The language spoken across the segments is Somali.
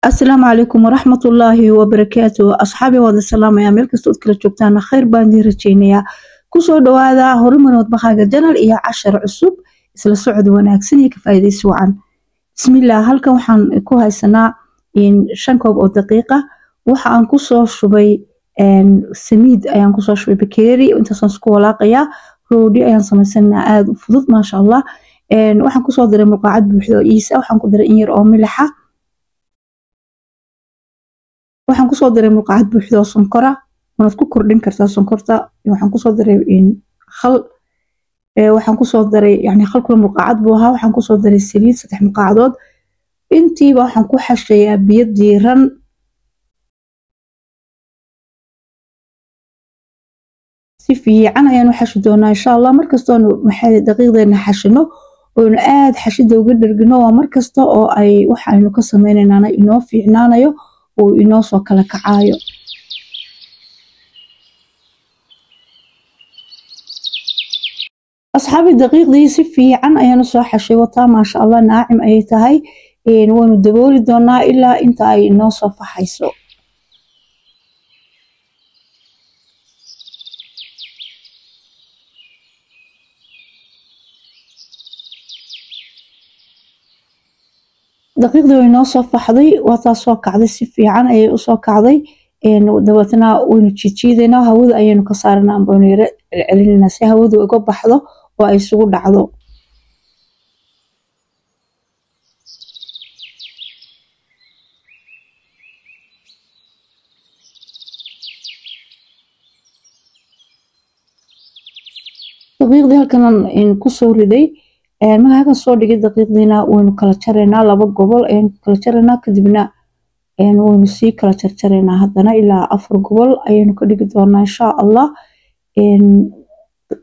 السلام عليكم ورحمة الله وبركاته أصحابي وهذا السلام يا ملك استود كلا جوجتانا خير باندي رجينيا كسو دوادا هورمون ودبخاga janal iyo cashar cusub isla socod wanaagsan iyo ka faa'iideysi wacan bismillah halkan waxaan ku haysanaa in 5 koob oo daqiiqa waxa aan ku soo shubay samiid ayaan ku soo shubay bakeeri inta soo isku walaaqaya roodi ayaan samaysanaa aad u fudud ma sha Allah waxaan ku soo diray muqaacad buuxdo iisa waxaan ku diray in yar oo milix ah waxaan ku soo diray muqaacad buuxdo sonkora waad ku kordhin kartaa sonkorta waxaan ku soo diray in khal waxaan ku soo diray yani khal kula muqaacad buu ahaa waxaan ku soo diray saliid 3 muqaacadood intiiba waxaan ku xashayaa biyo diiran si fiican ayaan u xashi doonaa insha Allah markasta oo maxay daqiiqdeena xashino oo aad xashida uga dhargino waa markasta oo ay waxaanu ka sameeynayna inoo fiicnaanayo oo inoo soo kala kacaayo أصحابي دقيقدي si fiican ayaan soo xashay wata ma sha Allah naacim ay tahay waanu dabooli doonaa ilaa inta ay inoo soo faxayso daqiiqdii way inoo soo faxday wata soo kacday si fiican ayay u soo kacday dabatana waynu jiijiideynaa hawada ayaynu ka saarnaa amboon yare celinayna si hawadu uga baxdo oo ay isugu dhacdo daqiiqdii halkan in ku soo riday markaan soo dhigay daqiiqdiina waynu kala jareynaa laba gobol ayaan kala jareynaa kadibna waynu sii kala jarjareynaa haddana ilaa 4 gobol ayaynu ka dhigi doonaa insha Allah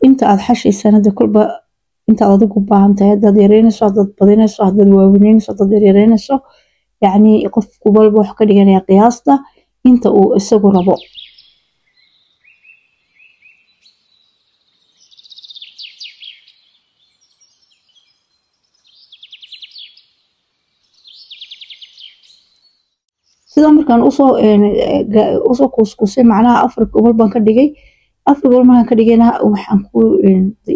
inta aad xashaysanada kulba inta aad ugu baahan tahay dad yareynayso dad badinayso dad waaweynayso dad yareynayso yani qof walba wax ka dhiganaya qiyaasta inta uu isagu rabo sida markaan usoo kuskusay macnaha 4 gobol baan ka dhigay 4 gobol markaan ka dhigayna waxaan ku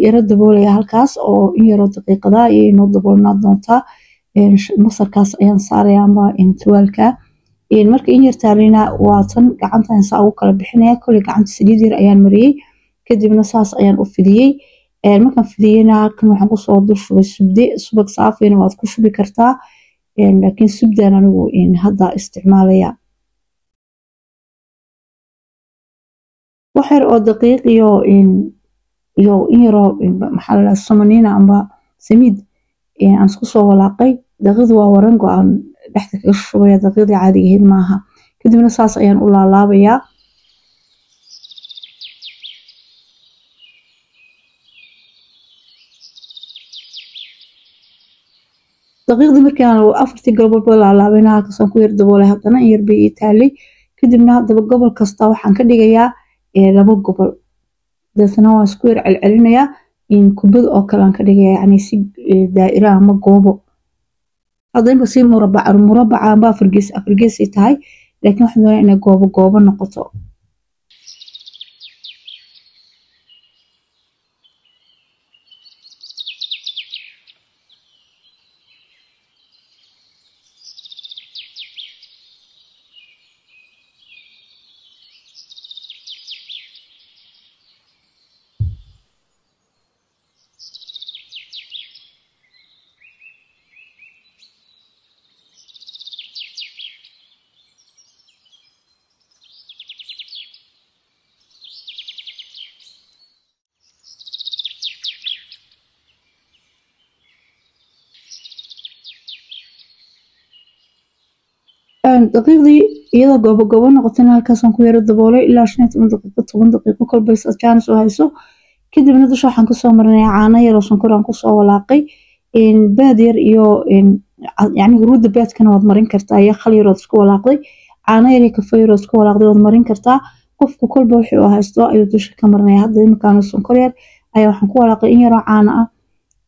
yara daboolaya halkaas oo in yar oo daqiiqada iyo inoo daboolnaa doontaa masarkaas ayaan saaraya ama tuwaalka marka in yar taalina waa tan gacantan saa ugu kala bixinaya kulli gacanta saliid yar ayaan mariyay kadibna saas ayaan u fidiyay markaan fidiyayna halkan waxaan ku soo dushubay subag saafina waad ku shubi kartaa laakiin subdaan anigu hadda isticmaalaya waxyar oo daqiiq iyo in yaro maxaa la samanina amba samiid aan isku soo walaaqay daqiiqdu waa waran go'an dhaxda kaga shubaya daqiiqdii caadiga ahayd maaha kadibna saas ayaan u laalaabayaa daqiiqdii markaan 4 gobol baa laalaabayna halkaas aan ku yar daboolay haddana in yar bay taalay kadibna hadaba gobol kasta waxaan ka dhigayaa 2 gobol dadna waa isku yar celcelinayaa in kubad oo kale aan ka dhigayaa yani si daa'ira ama goobo hadaba si murabbac amba afar gees tahay laakiin waxaan doonayaa inay goobo noqoto daqiiqdii iyadoo goobo noqotayna halkaas aan ku yara daboolay ilaa 15 daqiiqo 10 daqiiqo kolba is chance oo hayso kadibna dusha waxaan ku soo marinayaa caano yar oo sonkor aan ku soo walaaqay baad yar iyo yani huruudda baadkana waad marin kartaa iyo khal yar oo isku walaaqday caano yar iyo kafee yar oo isku walaaqday waad marin kartaa qofku kolba wuxuu haysto ayuu dusha ka marinayaa hadda markaan sonkor yar ayaa waxaan ku walaaqay in yar oo caano ah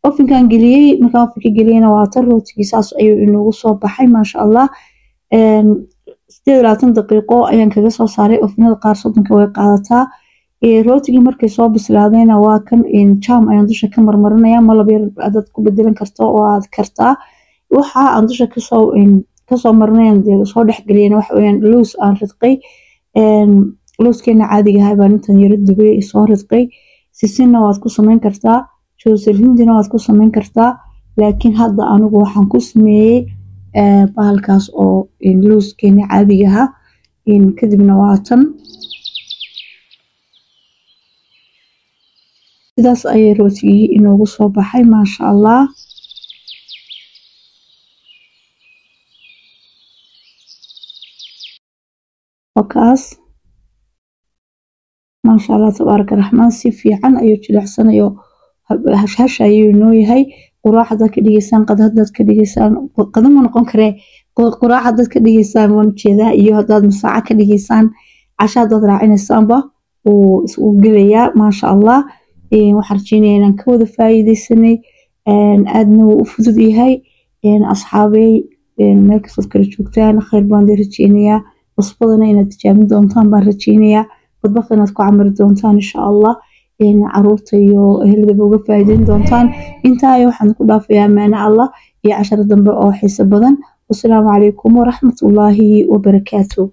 ofinkan geliyay markaan ofinka geliyayna waa tan rootigiisaas ayuu inoogu soo baxay ma sha Allah 8 daqiiqo ayaan kaga soo saaray oofnada qaar 30 way qaadataa rootigii markay soo bislaadayna waa kan jam ayaan dusha ka marmarinaya malab yar aad ku bedelan karto oo aad kartaa waxa aan dusha kasoo marinayaan soo dhexgeliyeen waxa weeyaan loos aan ridqay looskeena caadiga ah baan intan yara dubay soo ridqay sisinna waad ku samayn kartaa joosir hindina waad ku samayn kartaa laakiin hadda anigu waxaan ku sameeyay bahalkaas oo looskeena caadiga ah kadibna waa tan sidaas ayay rootigii inoogu soo baxay maasha Allah wakaas maasha Allah tabaaraka raxmaan si fiican ayuu jilicsanaayo hash ayuu noo yahay quraacda ka dhigeysaan qadada ka dhigeysaan qadama noqon kare quraacda ka dhigeysaan waan jeedaa iyo hadaad masaaca ka dhigeysaan cashada raacinaysaanba oo isku galaya maasha Allah waxaan rajeynayaa inaan ka wada faa'iideysanay aadna u fudud yahay asxaabay meel kasta kala joogtaan khayr baan rajeynayaa wasbadana inaad tijaabin doontaan baan rajeynayaa badbaqan aad ku camari doontaan insha Allah caruurta iyo ehelada uga faa'iideyn doontaan intaa waxaan ku dhaafayaa maana Allah iyo cashar dambe oo xiiso badan wassalaamu calaykum wa rahmatullaahi wa barakaatuh